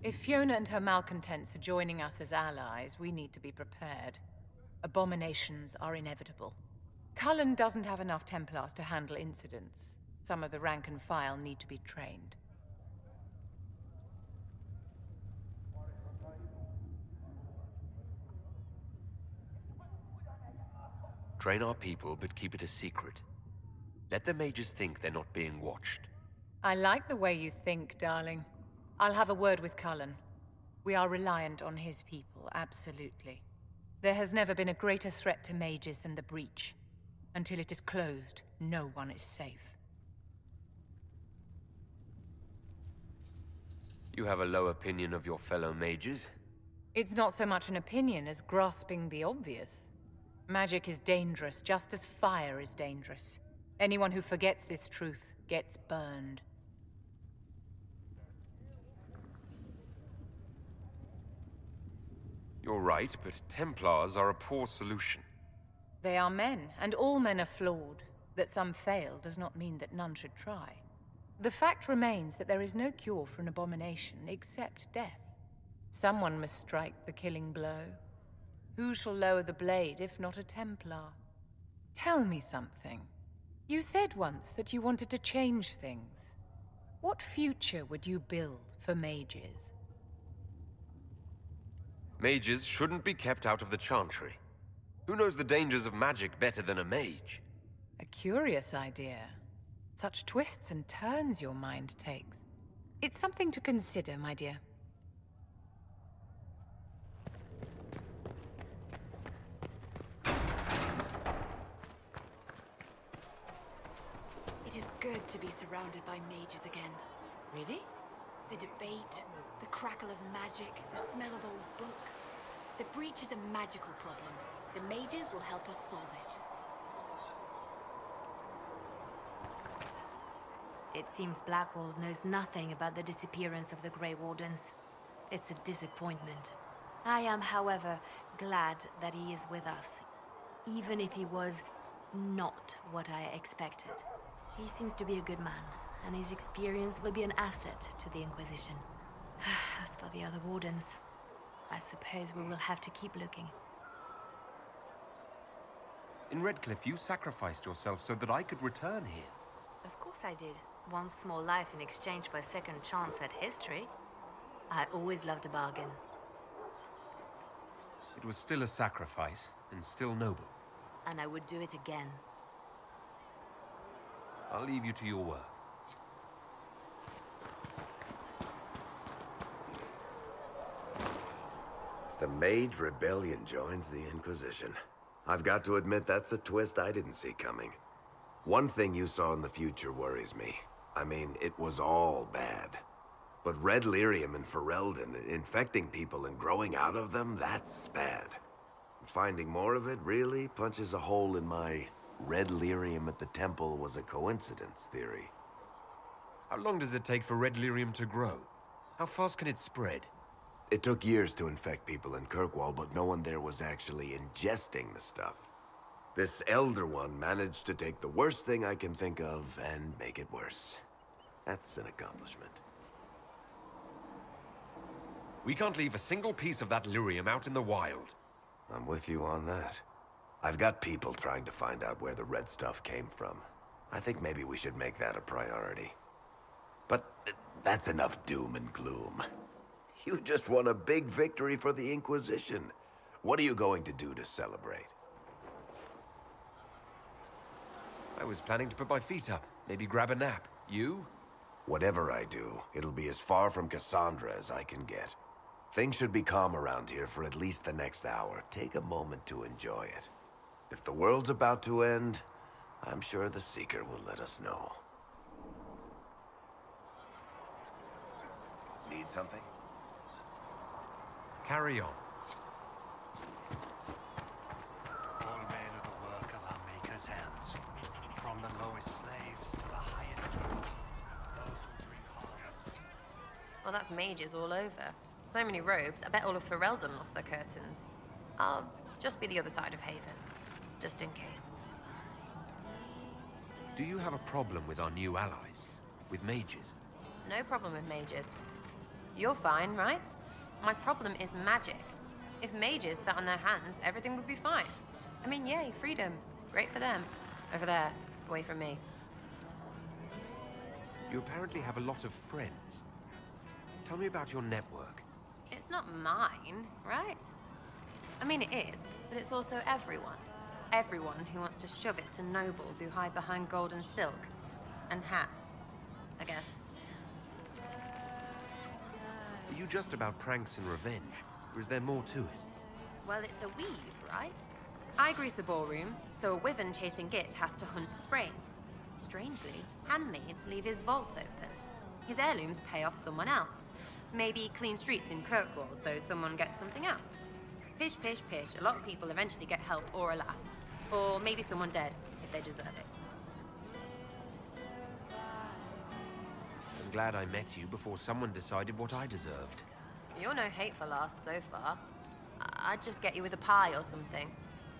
If Fiona and her malcontents are joining us as allies, we need to be prepared. Abominations are inevitable. Cullen doesn't have enough Templars to handle incidents. Some of the rank and file need to be trained. Train our people, but keep it a secret. Let the mages think they're not being watched. I like the way you think, darling. I'll have a word with Cullen. We are reliant on his people, absolutely. There has never been a greater threat to mages than the breach. Until it is closed, no one is safe. You have a low opinion of your fellow mages? It's not so much an opinion as grasping the obvious. Magic is dangerous, just as fire is dangerous. Anyone who forgets this truth gets burned. You're right, but Templars are a poor solution. They are men, and all men are flawed. That some fail does not mean that none should try. The fact remains that there is no cure for an abomination except death. Someone must strike the killing blow. Who shall lower the blade if not a Templar? Tell me something. You said once that you wanted to change things. What future would you build for mages? Mages shouldn't be kept out of the Chantry. Who knows the dangers of magic better than a mage? A curious idea. Such twists and turns your mind takes. It's something to consider, my dear. It is good to be surrounded by mages again. Really? The debate, the crackle of magic, the smell of old books. The breach is a magical problem. The mages will help us solve it. It seems Blackwall knows nothing about the disappearance of the Grey Wardens. It's a disappointment. I am, however, glad that he is with us, even if he was not what I expected. He seems to be a good man, and his experience will be an asset to the Inquisition. As for the other Wardens, I suppose we will have to keep looking. In Redcliffe, you sacrificed yourself so that I could return here. Of course I did. One small life in exchange for a second chance at history. I always loved a bargain. It was still a sacrifice, and still noble. And I would do it again. I'll leave you to your work. The Mage Rebellion joins the Inquisition. I've got to admit that's a twist I didn't see coming. One thing you saw in the future worries me. I mean, it was all bad. But Red Lyrium and Ferelden, infecting people and growing out of them, that's bad. Finding more of it really punches a hole in my Red Lyrium at the temple was a coincidence theory. How long does it take for Red Lyrium to grow? How fast can it spread? It took years to infect people in Kirkwall, but no one there was actually ingesting the stuff. This Elder One managed to take the worst thing I can think of and make it worse. That's an accomplishment. We can't leave a single piece of that lyrium out in the wild. I'm with you on that. I've got people trying to find out where the red stuff came from. I think maybe we should make that a priority. But that's enough doom and gloom. You just won a big victory for the Inquisition. What are you going to do to celebrate? I was planning to put my feet up, maybe grab a nap. You? Whatever I do, it'll be as far from Cassandra as I can get. Things should be calm around here for at least the next hour. Take a moment to enjoy it. If the world's about to end, I'm sure the Seeker will let us know. Need something? Carry on. All made of the work of our Maker's hands. From the lowest slaves to the highest kings. Those who drink hard. Well, that's mages all over. So many robes, I bet all of Ferelden lost their curtains. I'll just be the other side of Haven, just in case. Do you have a problem with our new allies? With mages? No problem with mages. You're fine, right? My problem is magic. If mages sat on their hands, everything would be fine. I mean, yay, freedom. Great for them. Over there, away from me. You apparently have a lot of friends. Tell me about your network. It's not mine, right? I mean, it is, but it's also everyone. Everyone who wants to shove it to nobles who hide behind gold and silk. And hats, I guess. Are you just about pranks and revenge, or is there more to it? Well, it's a weave, right? I grease a ballroom, so a wyvern chasing Git has to hunt sprained. Strangely, handmaids leave his vault open. His heirlooms pay off someone else. Maybe clean streets in Kirkwall so someone gets something else. Pish, pish, pish. A lot of people eventually get help or a laugh. Or maybe someone dead, if they deserve it. I'm glad I met you before someone decided what I deserved. You're no hateful ass so far. I'd just get you with a pie or something.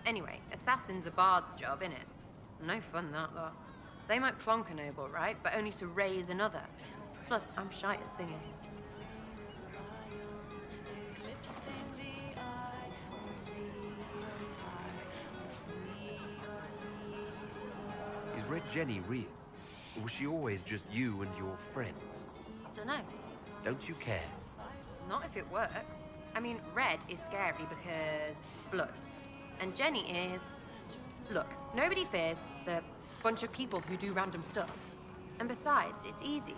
Anyway, assassin's a bard's job, innit? No fun, that, though. They might plonk a noble, right? But only to raise another. Plus, I'm shy at singing. Is Red Jenny real? Or was she always just you and your friends? Dunno. Don't you care? Not if it works. I mean, Red is scary because blood. And Jenny is... Look, nobody fears the bunch of people who do random stuff. And besides, it's easy.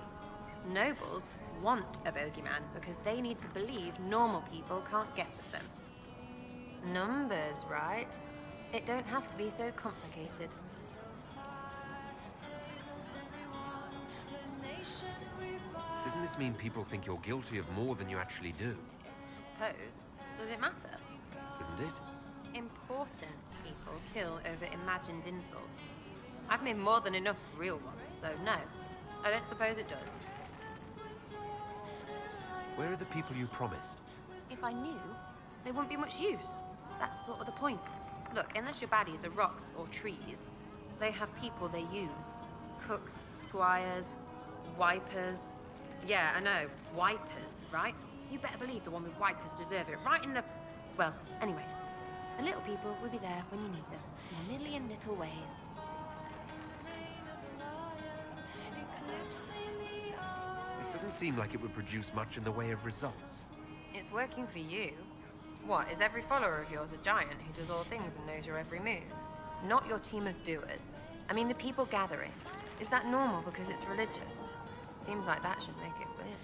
Nobles want a bogeyman because they need to believe normal people can't get at them. Numbers, right? It don't have to be so complicated. Doesn't this mean people think you're guilty of more than you actually do? I suppose. Does it matter? Wouldn't it? Important people kill over imagined insults. I've made more than enough real ones, so no. I don't suppose it does. Where are the people you promised? If I knew, they wouldn't be much use. That's sort of the point. Look, unless your baddies are rocks or trees, they have people they use. Cooks, squires, wipers. Yeah, I know, wipers, right? You better believe the one with wipers deserve it, right in the... Well, anyway. The little people will be there when you need them, in a million little ways. This doesn't seem like it would produce much in the way of results. It's working for you. What, is every follower of yours a giant who does all things and knows your every move? Not your team of doers. I mean the people gathering. Is that normal because it's religious? Seems like that should make it weirder.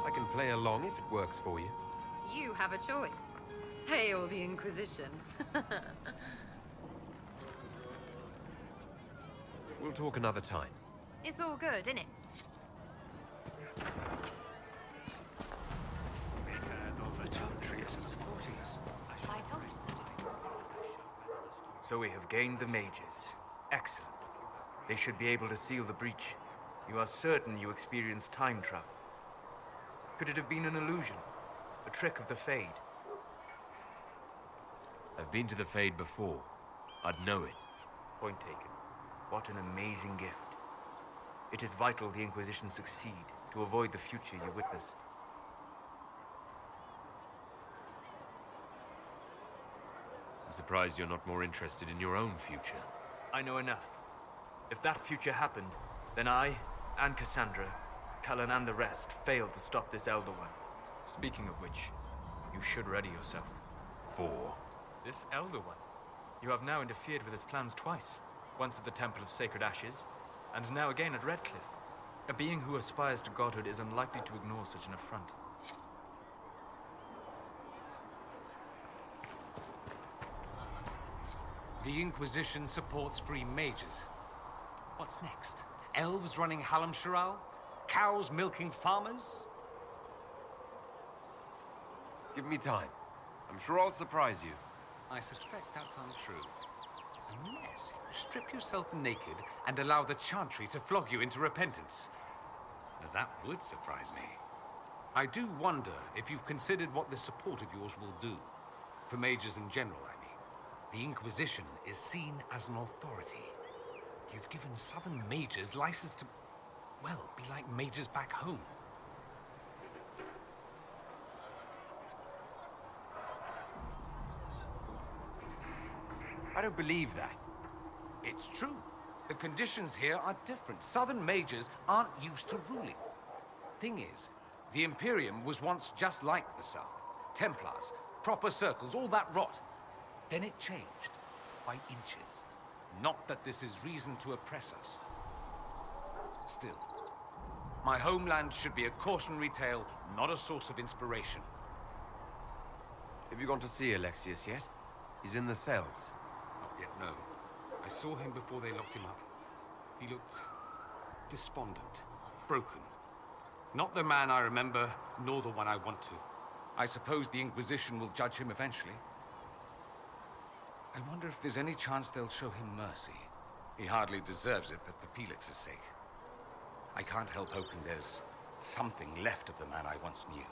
I can play along if it works for you. You have a choice. Hail the Inquisition. We'll talk another time. It's all good, innit? So we have gained the mages. Excellent. They should be able to seal the breach. You are certain you experienced time travel? Could it have been an illusion? A trick of the Fade? I've been to the Fade before. I'd know it. Point taken. What an amazing gift. It is vital the Inquisition succeed to avoid the future you witnessed. I'm surprised you're not more interested in your own future. I know enough. If that future happened, then I, and Cassandra, Cullen and the rest failed to stop this Elder One. Speaking of which, you should ready yourself. For? This Elder One. You have now interfered with his plans twice. Once at the Temple of Sacred Ashes, and now again at Redcliffe. A being who aspires to godhood is unlikely to ignore such an affront. The Inquisition supports free mages. What's next? Elves running Hallam-Sharal? Cows milking farmers? Give me time. I'm sure I'll surprise you. I suspect that's untrue. Unless you strip yourself naked and allow the Chantry to flog you into repentance. Now that would surprise me. I do wonder if you've considered what this support of yours will do. For mages in general, I mean. The Inquisition is seen as an authority. You've given Southern mages license to, well, be like mages back home. I don't believe that. It's true. The conditions here are different. Southern mages aren't used to ruling. Thing is, the Imperium was once just like the South. Templars, proper circles, all that rot. Then it changed, by inches. Not that this is reason to oppress us. Still, my homeland should be a cautionary tale, not a source of inspiration. Have you gone to see Alexius yet? He's in the cells. Not yet, no. I saw him before they locked him up. He looked despondent, broken. Not the man I remember, nor the one I want to. I suppose the Inquisition will judge him eventually. I wonder if there's any chance they'll show him mercy. He hardly deserves it, but for Felix's sake. I can't help hoping there's something left of the man I once knew.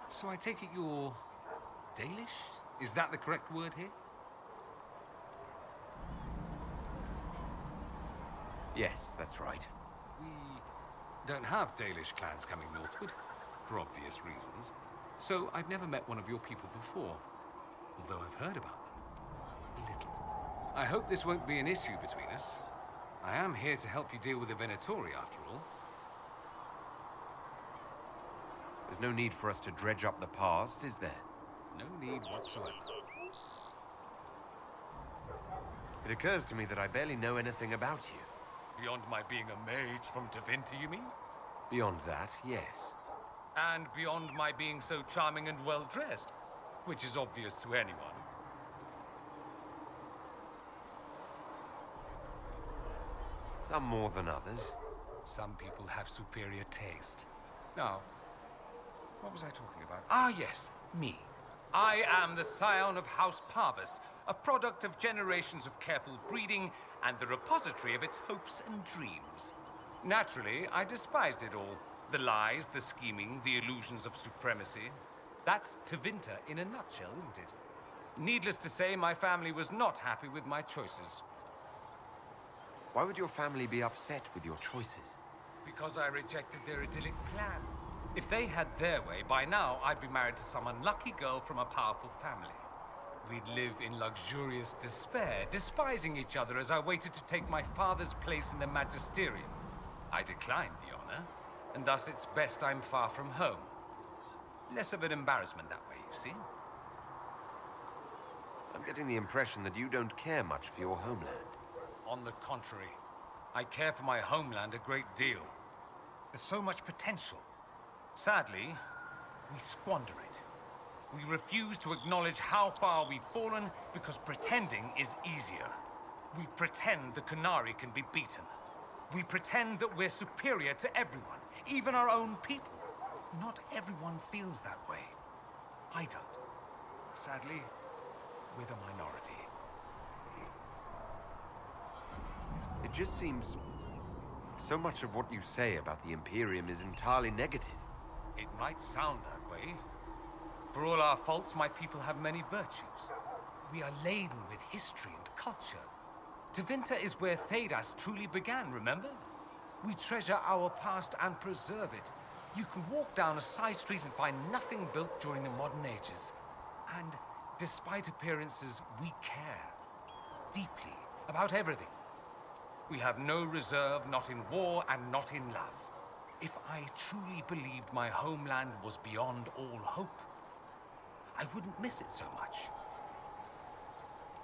So I take it you're Dalish? Is that the correct word here? Yes, that's right. We don't have Dalish clans coming northward, for obvious reasons. So I've never met one of your people before, although I've heard about them. A little. I hope this won't be an issue between us. I am here to help you deal with the Venatori, after all. There's no need for us to dredge up the past, is there? No need whatsoever. It occurs to me that I barely know anything about you. Beyond my being a mage from Tevinter, you mean? Beyond that, yes. And beyond my being so charming and well-dressed, which is obvious to anyone. Some more than others. Some people have superior taste. Now, what was I talking about? Ah, yes, me. I am the scion of House Parvis, a product of generations of careful breeding and the repository of its hopes and dreams. Naturally, I despised it all. The lies, the scheming, the illusions of supremacy. That's Tevinter in a nutshell, isn't it? Needless to say, my family was not happy with my choices. Why would your family be upset with your choices? Because I rejected their idyllic plan. If they had their way, by now I'd be married to some unlucky girl from a powerful family. We'd live in luxurious despair, despising each other as I waited to take my father's place in the magisterium. I declined the honor, and thus it's best I'm far from home. Less of an embarrassment that way, you see. I'm getting the impression that you don't care much for your homeland. On the contrary, I care for my homeland a great deal. There's so much potential. Sadly, we squander it. We refuse to acknowledge how far we've fallen because pretending is easier. We pretend the Qunari can be beaten. We pretend that we're superior to everyone, even our own people. Not everyone feels that way. I don't. Sadly, we're the minority. It just seems... so much of what you say about the Imperium is entirely negative. It might sound that way. For all our faults, my people have many virtues. We are laden with history and culture. Tevinter is where Thedas truly began, remember? We treasure our past and preserve it. You can walk down a side street and find nothing built during the modern ages. And despite appearances, we care. Deeply. About everything. We have no reserve, not in war and not in love. If I truly believed my homeland was beyond all hope, I wouldn't miss it so much.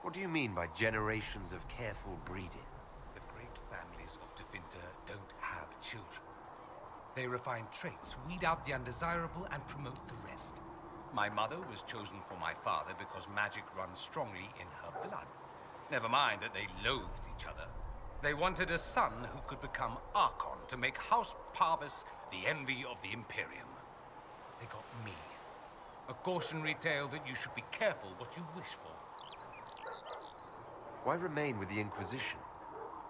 What do you mean by generations of careful breeding? The great families of Tevinter don't have children. They refine traits, weed out the undesirable, and promote the rest. My mother was chosen for my father because magic runs strongly in her blood. Never mind that they loathed each other. They wanted a son who could become Archon to make House Parvis the envy of the Imperium. They got me. A cautionary tale that you should be careful what you wish for. Why remain with the Inquisition?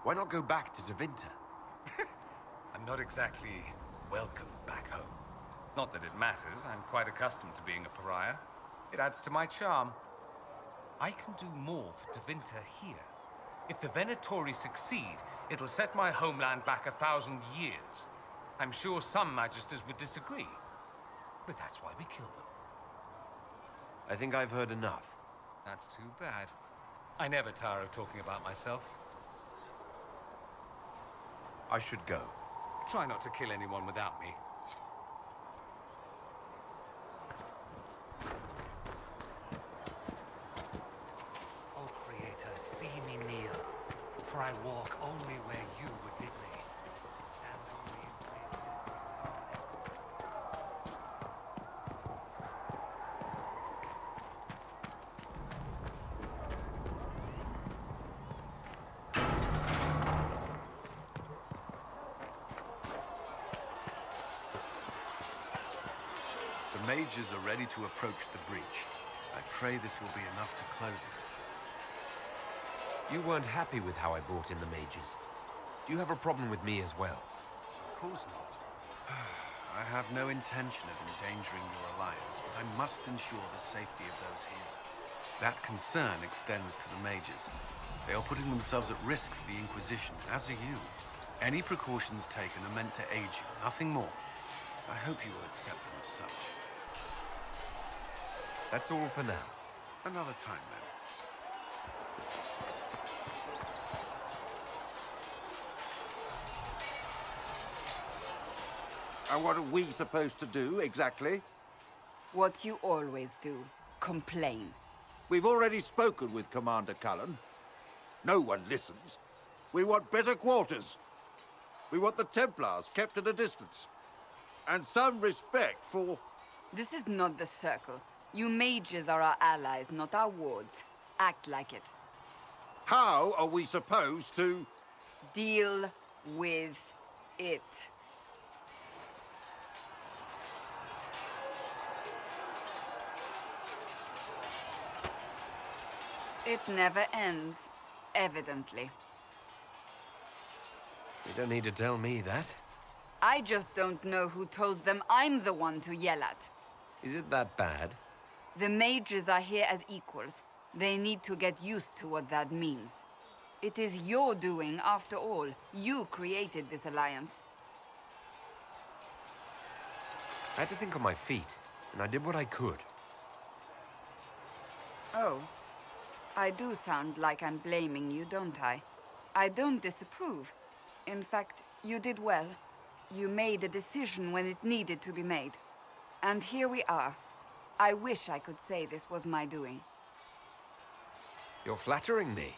Why not go back to Tevinter? I'm not exactly welcome back home. Not that it matters. I'm quite accustomed to being a pariah. It adds to my charm. I can do more for Tevinter here. If the Venatori succeed, it'll set my homeland back 1,000 years. I'm sure some Magisters would disagree, but that's why we kill them. I think I've heard enough. That's too bad. I never tire of talking about myself. I should go. Try not to kill anyone without me. Oh, Creator, see me kneel, for I walk only where you would bid me. Stand only in praise. The mages are ready to approach the breach. I pray this will be enough to close it. You weren't happy with how I brought in the mages. Do you have a problem with me as well? Of course not. I have no intention of endangering your alliance, but I must ensure the safety of those here. That concern extends to the mages. They are putting themselves at risk for the Inquisition, as are you. Any precautions taken are meant to aid you, nothing more. I hope you will accept them as such. That's all for now. Another time, then. And what are we supposed to do, exactly? What you always do. Complain. We've already spoken with Commander Cullen. No one listens. We want better quarters. We want the Templars kept at a distance. And some respect for... This is not the Circle. You mages are our allies, not our wards. Act like it. How are we supposed to... Deal with it. It never ends, evidently. You don't need to tell me that. I just don't know who told them I'm the one to yell at. Is it that bad? The mages are here as equals. They need to get used to what that means. It is your doing, after all. You created this alliance. I had to think on my feet, and I did what I could. Oh. I do sound like I'm blaming you, don't I? I don't disapprove. In fact, you did well. You made a decision when it needed to be made. And here we are. I wish I could say this was my doing. You're flattering me.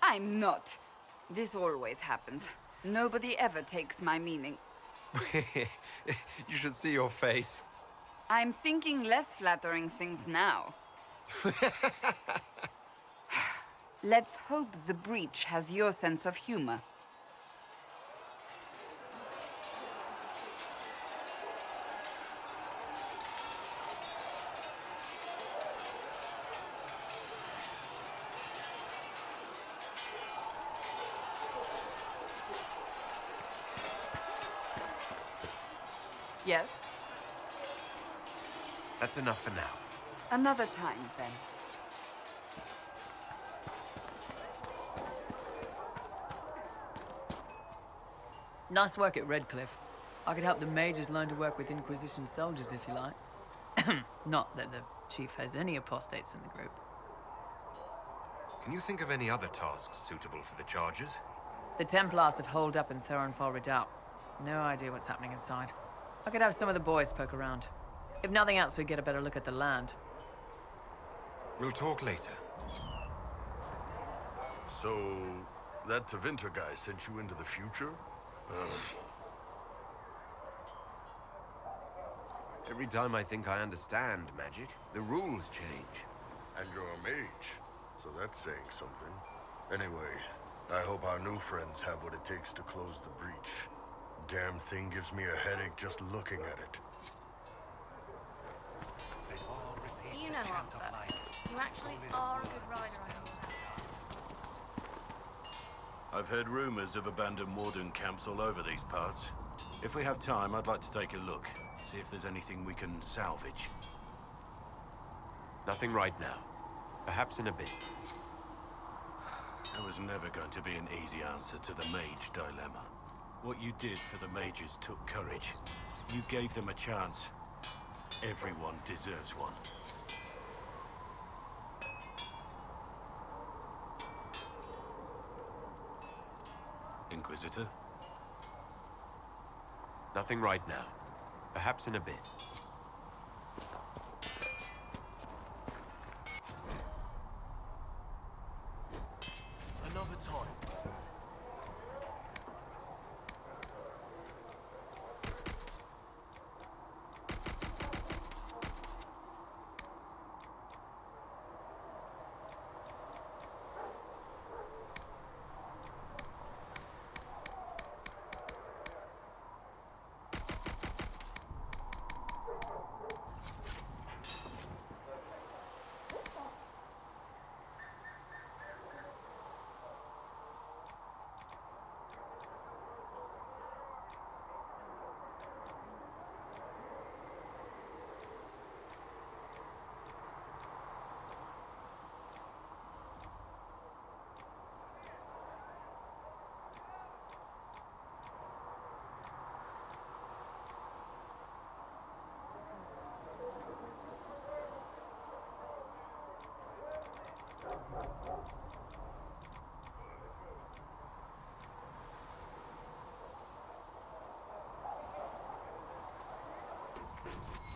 I'm not. This always happens. Nobody ever takes my meaning. You should see your face. I'm thinking less flattering things now. Let's hope the breach has your sense of humor. Yes? That's enough for now. Another time, then. Nice work at Redcliffe. I could help the mages learn to work with Inquisition soldiers if you like. Not that the chief has any apostates in the group. Can you think of any other tasks suitable for the charges? The Templars have holed up in Thorinfall Redoubt. No idea what's happening inside. I could have some of the boys poke around. If nothing else, we get a better look at the land. We'll talk later. So, that Tevinter guy sent you into the future? Every time I think I understand magic, the rules change. And you're a mage, so that's saying something. Anyway, I hope our new friends have what it takes to close the breach. Damn thing gives me a headache just looking at it. You know, Arthur, you actually are a good rider, I know. I've heard rumors of abandoned warden camps all over these parts. If we have time, I'd like to take a look, see if there's anything we can salvage. Nothing right now. Perhaps in a bit. There was never going to be an easy answer to the mage dilemma. What you did for the mages took courage. You gave them a chance. Everyone deserves one. Inquisitor? Nothing right now. Perhaps in a bit. Another time.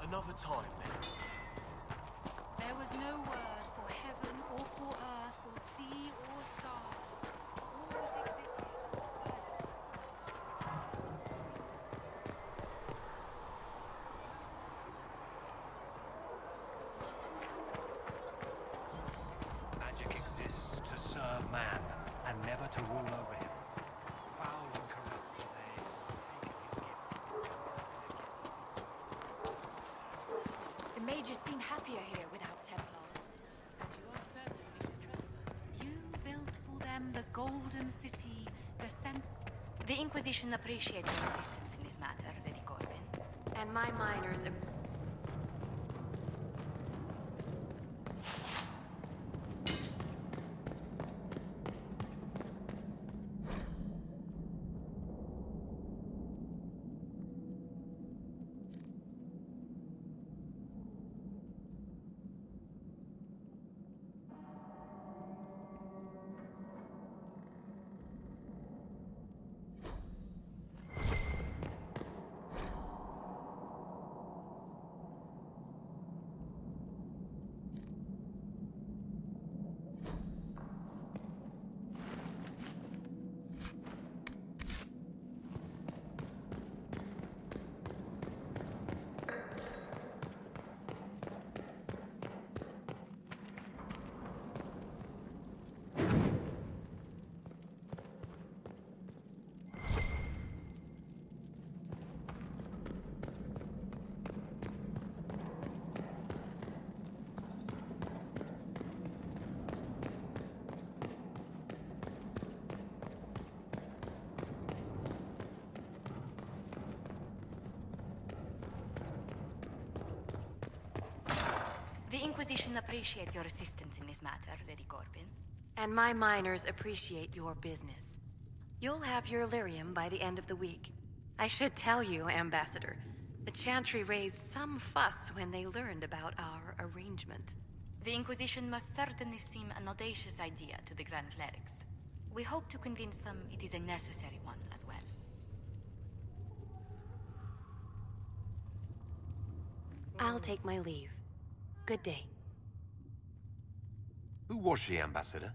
Another time, then. There was no word for heaven or for earth or sea or sky. All that existed. Magic exists to serve man, and never to rule over him. Foul and corrupt are they who The mages seem happier here without Templars. You are certainly a traveler. You built for them the Golden City, the center. The Inquisition appreciate your assistance in this matter, Lady Corbin. And my miners... The Inquisition appreciates your assistance in this matter, Lady Corbin. And my miners appreciate your business. You'll have your lyrium by the end of the week. I should tell you, Ambassador, the Chantry raised some fuss when they learned about our arrangement. The Inquisition must certainly seem an audacious idea to the Grand Clerics. We hope to convince them it is a necessary one as well. I'll take my leave. Good day. Who was she, Ambassador?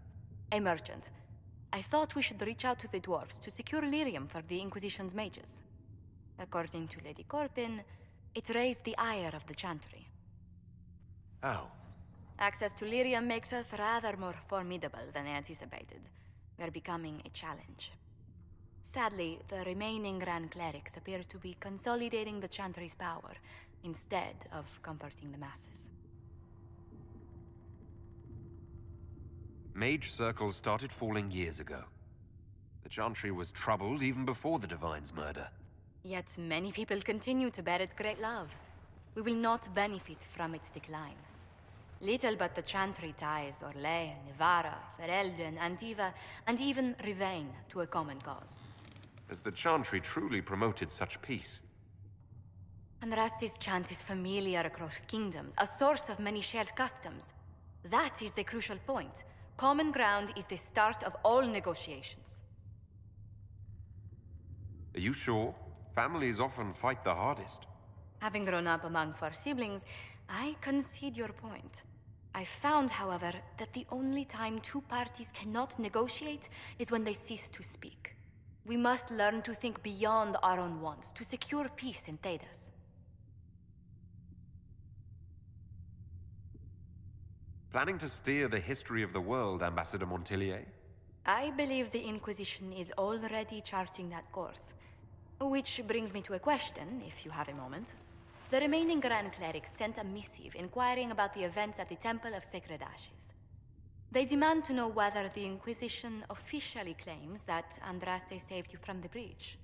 A merchant. I thought we should reach out to the dwarves to secure lyrium for the Inquisition's mages. According to Lady Corbin, it raised the ire of the Chantry. Oh. Access to lyrium makes us rather more formidable than anticipated. We're becoming a challenge. Sadly, the remaining Grand Clerics appear to be consolidating the Chantry's power, instead of comforting the masses. Mage circles started falling years ago. The Chantry was troubled even before the Divine's murder. Yet many people continue to bear it great love. We will not benefit from its decline. Little but the chantry ties Orlais, Nivara, Ferelden, Antiva, and even Rivain to a common cause. Has the Chantry truly promoted such peace? Andraste's chant is familiar across kingdoms, a source of many shared customs. That is the crucial point. Common ground is the start of all negotiations. Are you sure? Families often fight the hardest. Having grown up among four siblings, I concede your point. I found, however, that the only time two parties cannot negotiate is when they cease to speak. We must learn to think beyond our own wants, to secure peace in Thedas. Planning to steer the history of the world, Ambassador Montillier? I believe the Inquisition is already charting that course. Which brings me to a question, if you have a moment. The remaining Grand Clerics sent a missive inquiring about the events at the Temple of Sacred Ashes. They demand to know whether the Inquisition officially claims that Andraste saved you from the breach.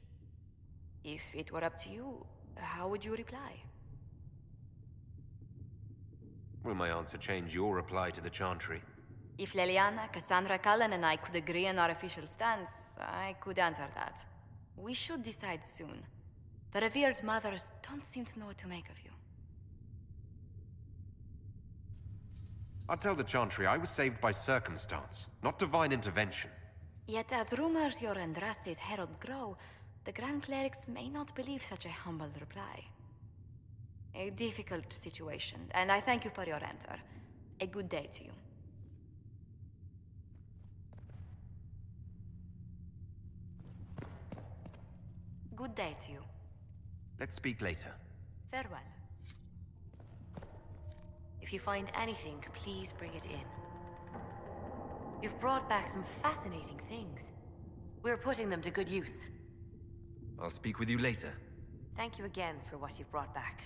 If it were up to you, how would you reply? Will my answer change your reply to the Chantry? If Leliana, Cassandra Cullen, and I could agree on our official stance, I could answer that. We should decide soon. The revered mothers don't seem to know what to make of you. I'll tell the Chantry I was saved by circumstance, not divine intervention. Yet as rumors your Andraste's herald grow, the Grand Clerics may not believe such a humble reply. A difficult situation, and I thank you for your answer. A good day to you. Good day to you. Let's speak later. Farewell. If you find anything, please bring it in. You've brought back some fascinating things. We're putting them to good use. I'll speak with you later. Thank you again for what you've brought back.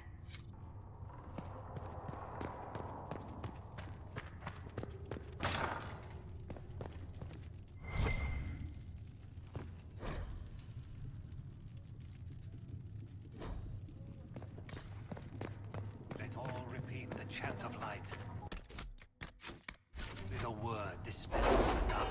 Let all repeat the chant of light. With a word dispels the dark.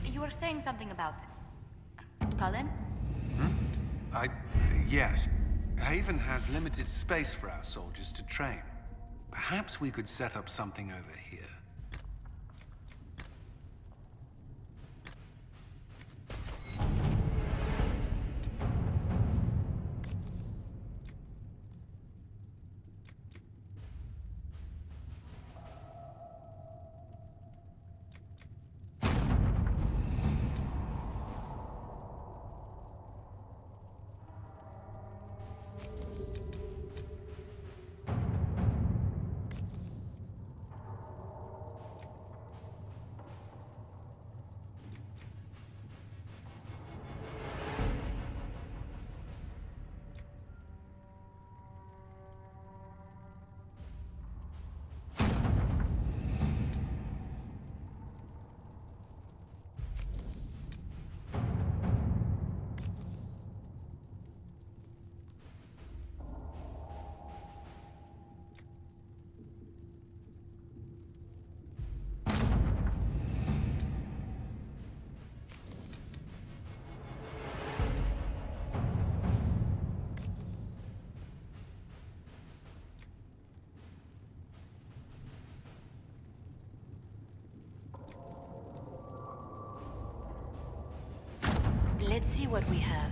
You were saying something about... Cullen? Yes. Haven has limited space for our soldiers to train. Perhaps we could set up something over here. Let's see what we have.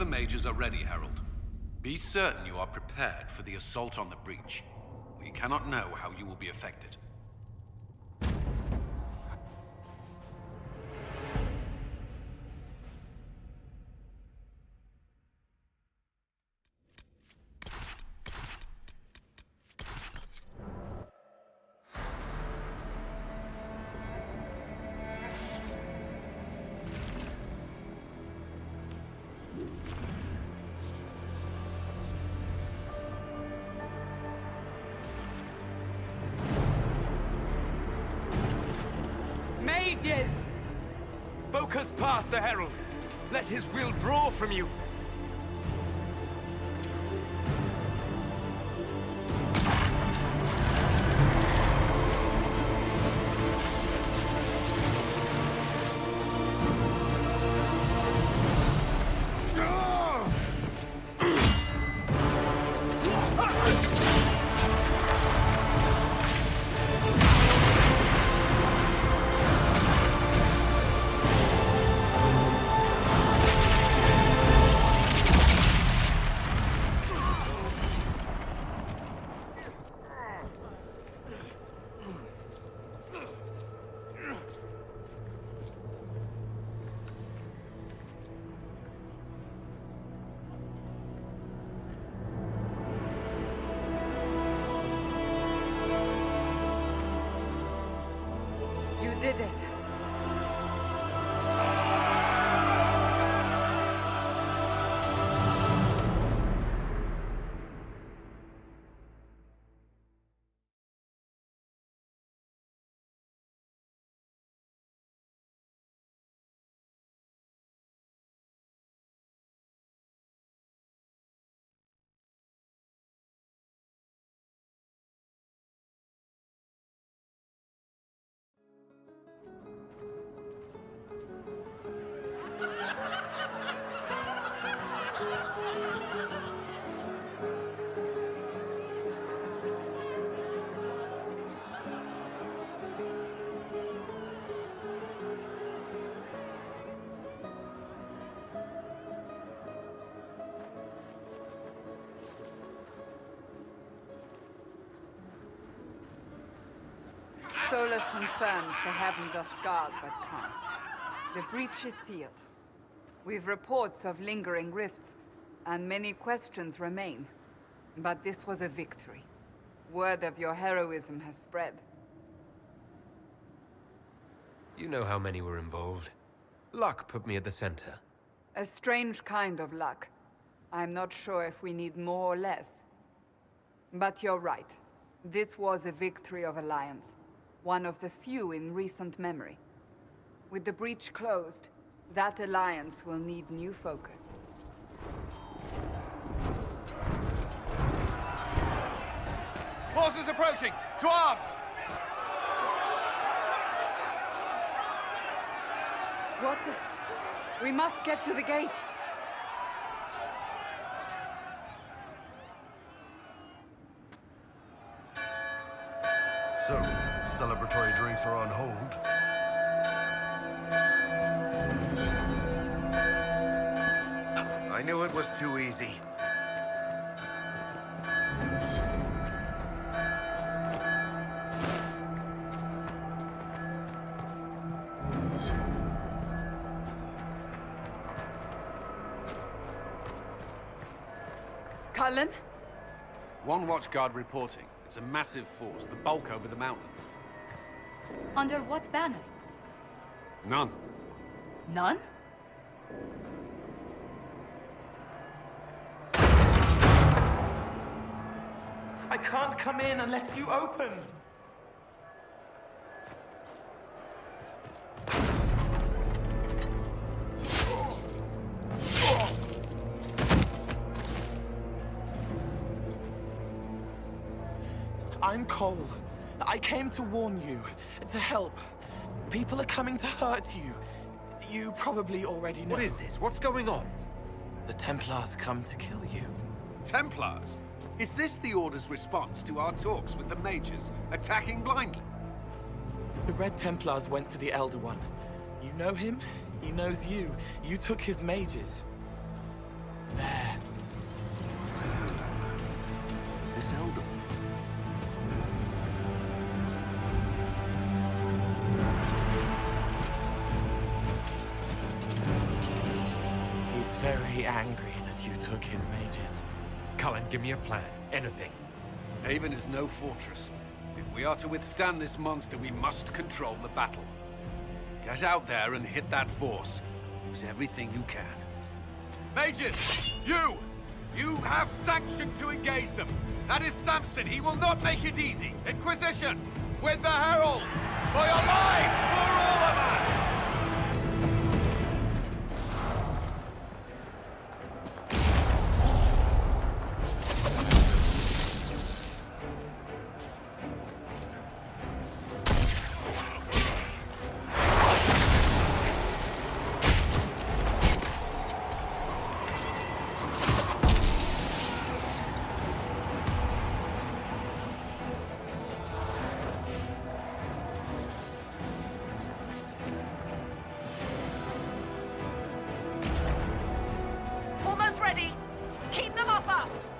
mages are ready, Herald. Be certain you are prepared for the assault on the breach. We cannot know how you will be affected. Mages! Focus past the Herald. Let his will draw from you. You did it. Solus confirms the heavens are scarred but calm. The breach is sealed. We've reports of lingering rifts, and many questions remain. But this was a victory. Word of your heroism has spread. You know how many were involved. Luck put me at the center. A strange kind of luck. I'm not sure if we need more or less. But you're right. This was a victory of Alliance. One of the few in recent memory. With the breach closed, that alliance will need new focus. Forces approaching! To arms! What the... We must get to the gates! So, celebratory drinks are on hold. I knew it was too easy. Cullen? One watchguard reporting. It's a massive force, the bulk over the mountain. Under what banner? None. None? I can't come in unless you open. I'm Cole. I came to warn you, to help. People are coming to hurt you. You probably already know. What is this? What's going on? The Templars come to kill you. Templars? Is this the Order's response to our talks with the mages, attacking blindly? The Red Templars went to the Elder One. You know him, he knows you. You took his mages. There. I know that man. This elder. He's very angry that you took his mages. Cullen, give me a plan. Anything. Haven is no fortress. If we are to withstand this monster, we must control the battle. Get out there and hit that force. Use everything you can. Mages! You have sanction to engage them. That is Samson. He will not make it easy. Inquisition! With the Herald! For your lives! For all of us! Almost ready. Keep them off us.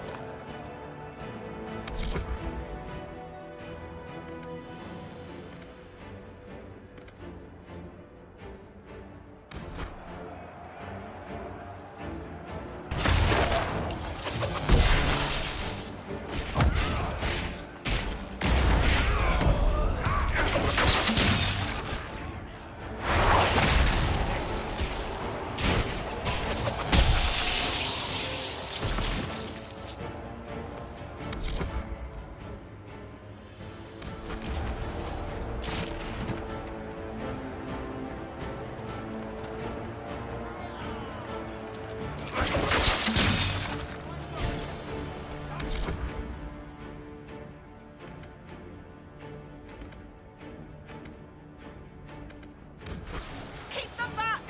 Keep them back.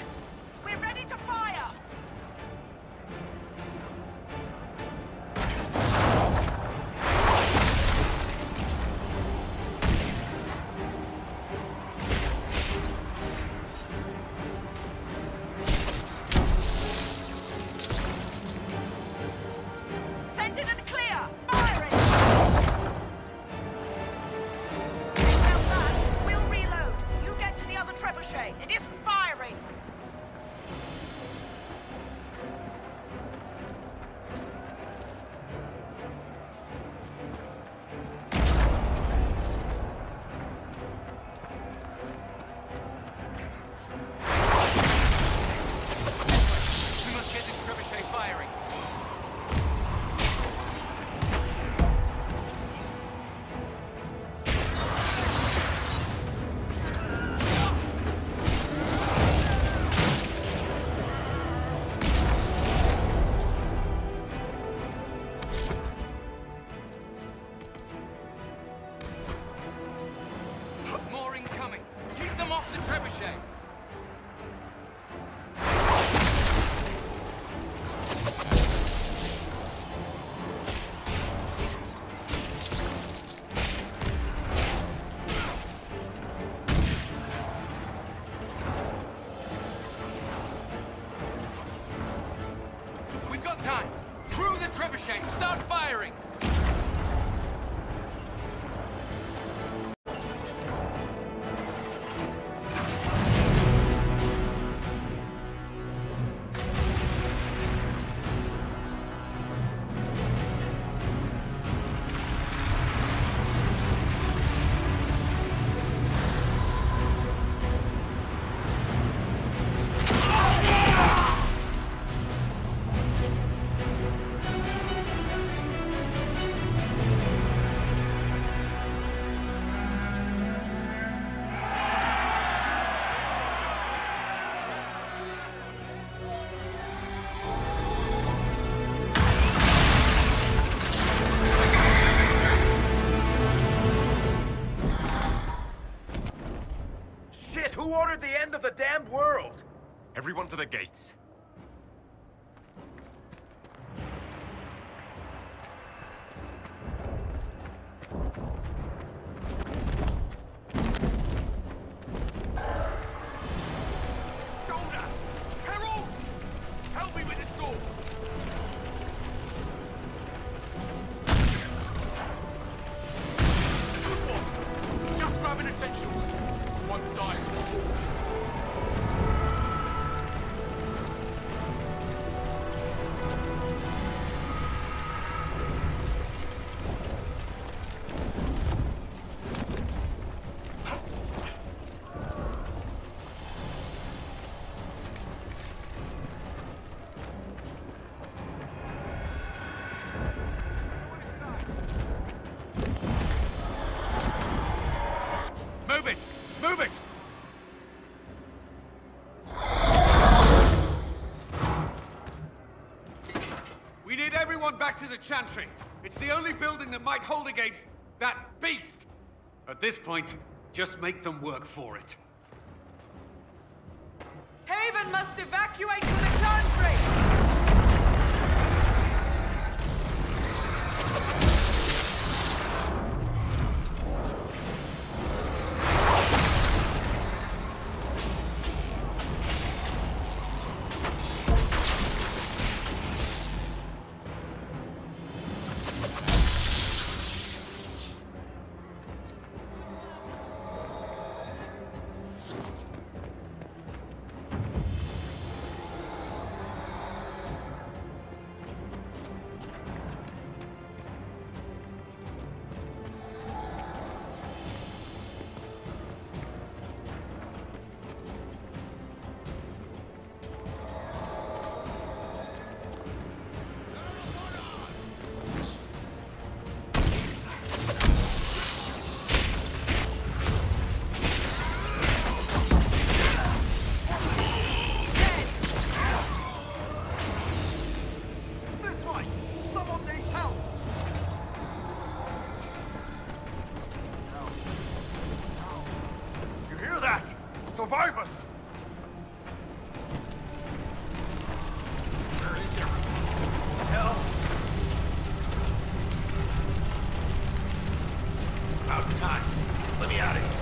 We're ready to fire. Sent in and clear. Firing. Well done. We'll reload. You get to the other trebuchet. It isn't firing. We must get this trebuchet firing. More incoming. Keep them off the trebuchet. We've got time. Crew the trebuchet. Start firing. Shit, who ordered the end of the damned world? Everyone to the gates. Herald! Help me with this door! Move it! Move it! We need everyone back to the Chantry. It's the only building that might hold against that beast. At this point, just make them work for it. Haven must evacuate to the country! Survivors! Where is everyone? Help! About time. Let me out of here.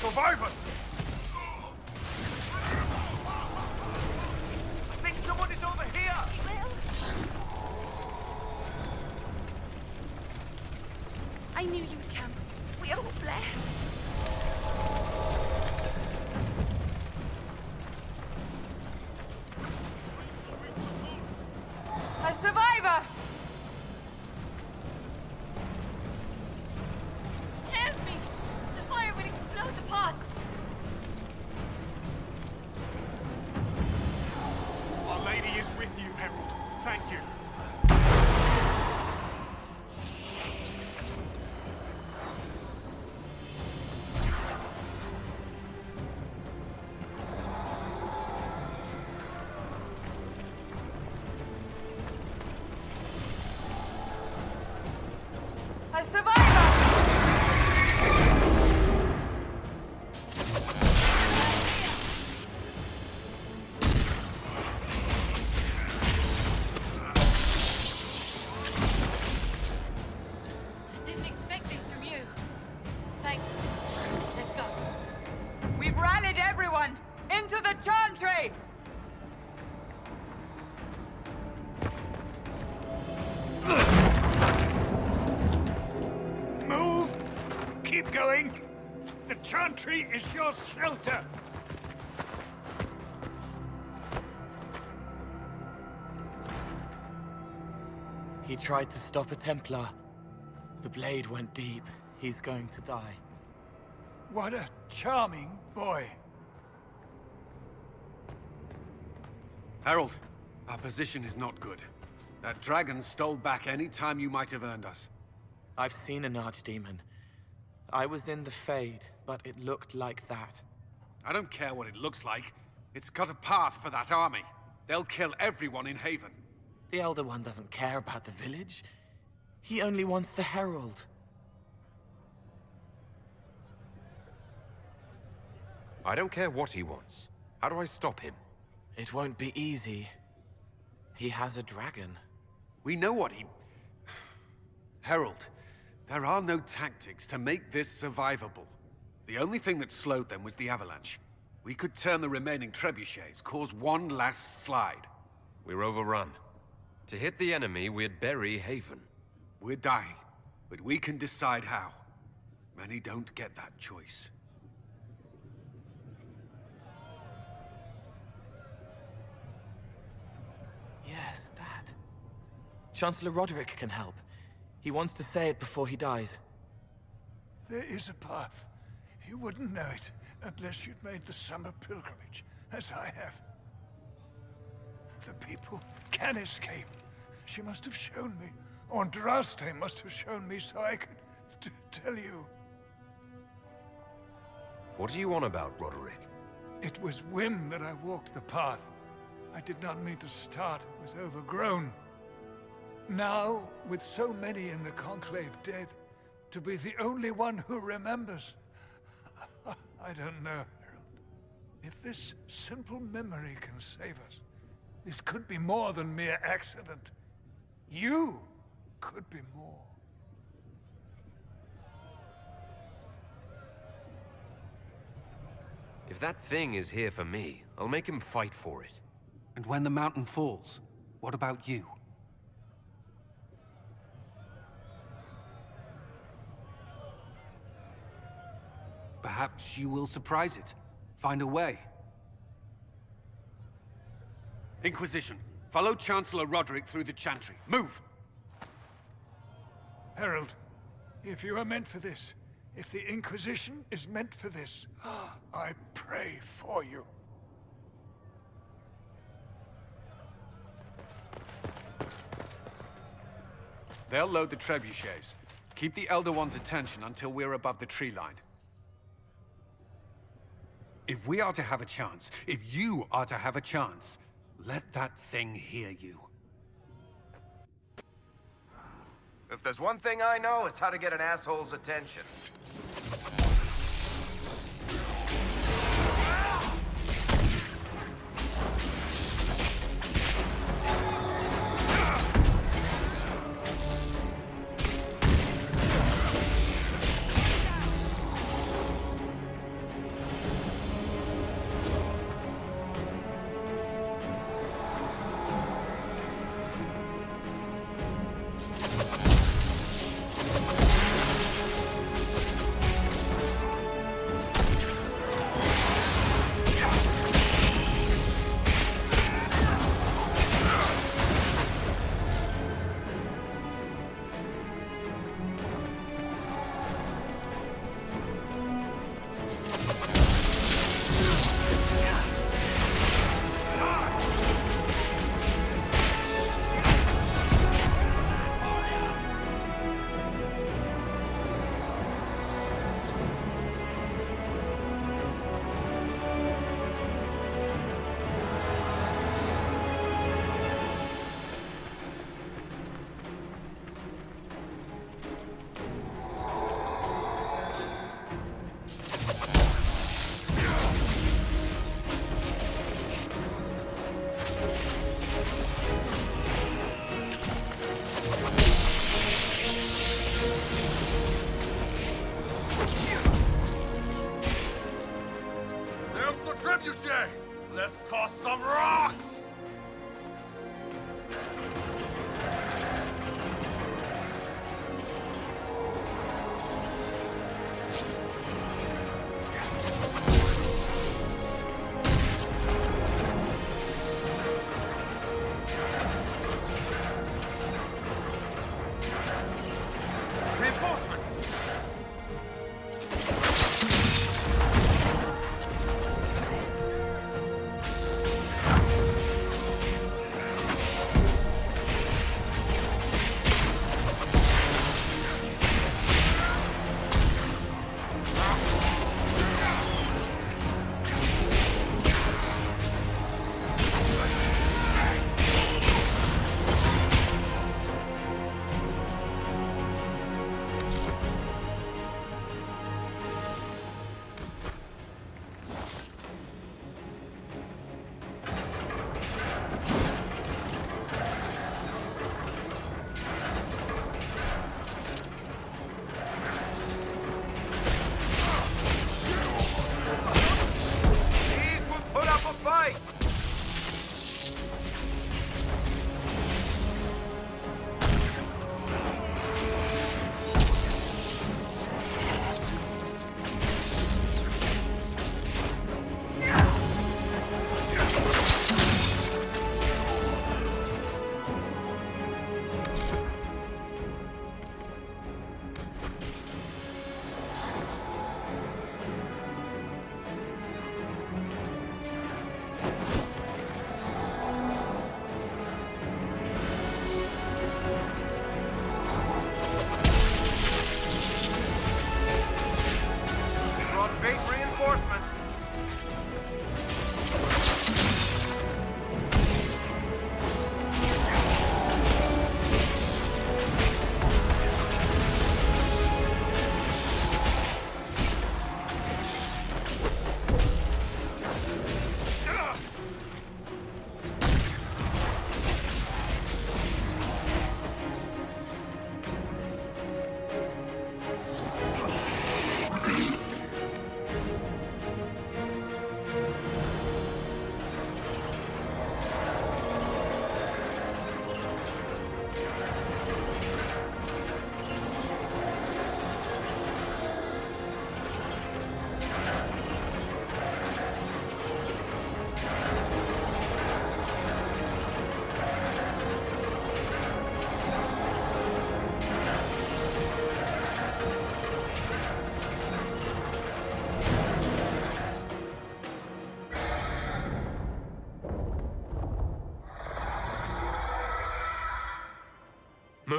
Survivors! I think someone is over here! I knew you would come. We are all blessed. A survivor! Help me! The fire will explode the pots! Our Lady is with you, Herald. Thank you. A survivor! Didn't expect this from you. Thanks. Let's go. We've rallied everyone! Into the Chantry! Move! Keep going! The Chantry is your shelter! He tried to stop a Templar. The blade went deep. He's going to die. What a charming boy. Harold, our position is not good. That dragon stole back any time you might have earned us. I've seen an archdemon. I was in the Fade, but it looked like that. I don't care what it looks like. It's got a path for that army. They'll kill everyone in Haven. The Elder One doesn't care about the village. He only wants the Herald. I don't care what he wants. How do I stop him? It won't be easy. He has a dragon. We know what he... Herald, There are no tactics to make this survivable. The only thing that slowed them was the avalanche. We could turn the remaining trebuchets, cause one last slide. We're overrun. To hit the enemy, we'd bury Haven. We're dying, but we can decide how. Many don't get that choice. Yes, that. Chancellor Roderick can help. He wants to say it before he dies. There is a path. You wouldn't know it unless you'd made the summer pilgrimage, as I have. The people can escape. She must have shown me. Or Andraste must have shown me so I could tell you. What are you on about, Roderick? It was whim that I walked the path. I did not mean to start. It was overgrown. Now, with so many in the Conclave dead, to be the only one who remembers... I don't know, Harold. If this simple memory can save us, this could be more than mere accident. You could be more. If that thing is here for me, I'll make him fight for it. And when the mountain falls, what about you? Perhaps you will surprise it. Find a way. Inquisition, follow Chancellor Roderick through the Chantry. Move! Harold, if you are meant for this, if the Inquisition is meant for this, I pray for you. They'll load the trebuchets. Keep the Elder One's attention until we're above the tree line. If we are to have a chance, if you are to have a chance, let that thing hear you. If there's one thing I know, it's how to get an asshole's attention. Let's toss some rocks! Reinforcements!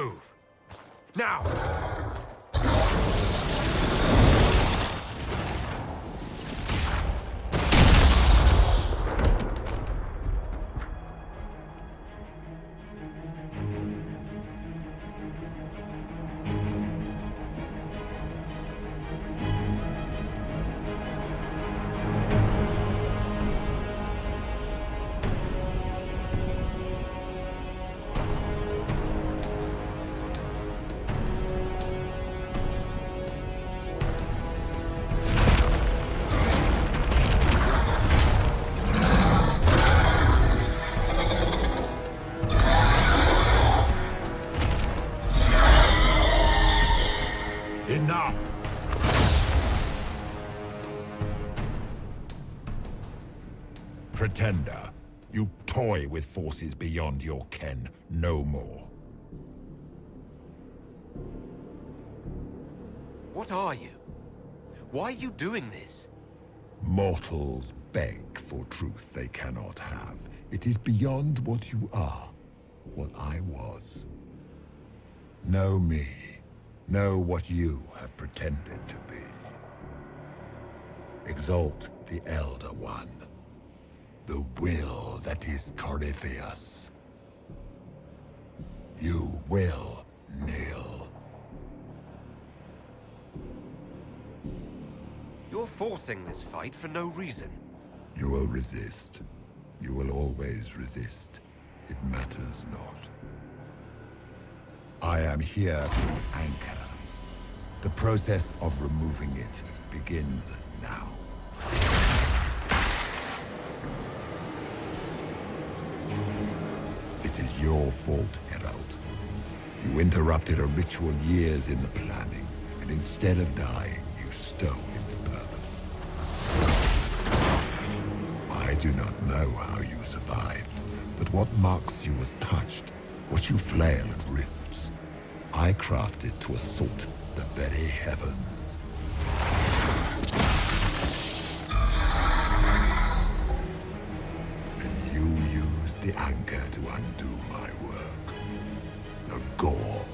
Move. Now! Enough! Pretender, you toy with forces beyond your ken, no more. What are you? Why are you doing this? Mortals beg for truth they cannot have. It is beyond what you are, what I was. Know me. Know what you have pretended to be. Exalt the Elder One. The will that is Corypheus. You will kneel. You're forcing this fight for no reason. You will resist. You will always resist. It matters not. I am here to anchor. The process of removing it begins now. It is your fault, Herald. You interrupted a ritual years in the planning, and instead of dying, you stole its purpose. I do not know how you survived, but what marks you as touched, what you flail at rifts, I crafted to assault the very heavens. And you used the anchor to undo my work. The gall.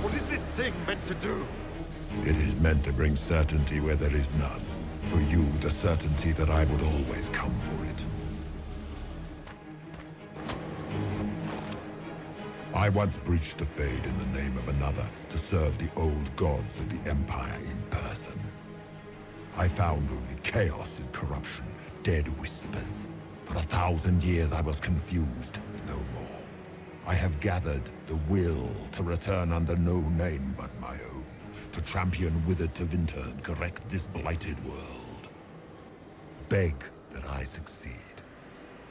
What is this thing meant to do? It is meant to bring certainty where there is none. For you, the certainty that I would always come for it. I once breached the Fade in the name of another to serve the old gods of the Empire in person. I found only chaos and corruption, dead whispers. For 1,000 years I was confused, no more. I have gathered the will to return under no name but my own, to champion Withered to Winter and correct this blighted world. Beg that I succeed,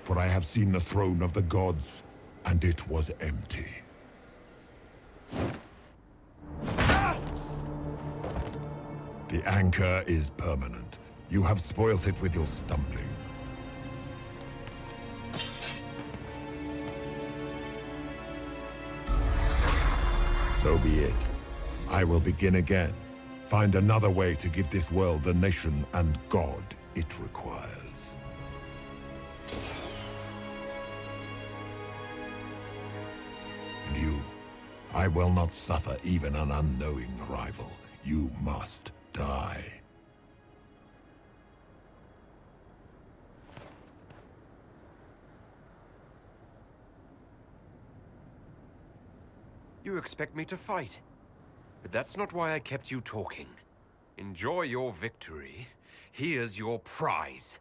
for I have seen the throne of the gods, and it was empty. The anchor is permanent. You have spoilt it with your stumbling. So be it. I will begin again. Find another way to give this world the nation and God it requires. And you, I will not suffer even an unknowing rival. You must die. You expect me to fight. But that's not why I kept you talking. Enjoy your victory. Here's your prize.